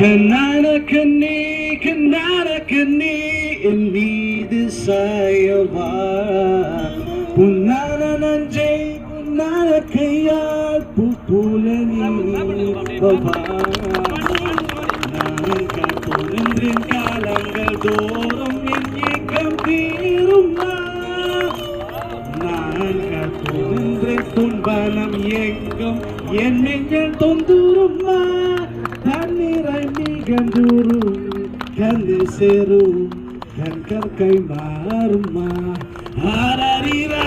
கண்ணானக்கண்ணே கண்ணானக்கண்ணே என் மீது சாயவா புன்னான நஞ்சை புன்னான கையால் பூல நீவா நான் காத்தோன்றேன் காலங்கள் தோறும் என் ஏக்கம் தீருமா நான் காத்தோன்றேன் துன்பலம் ஏக்கம் என் நெஞ்சல் தொந்தூருமா தண்ணீரை மிகந்தூரும் கண்ணீர் சேரும் கண்கற்கை மாறுமா ஆரறிரோ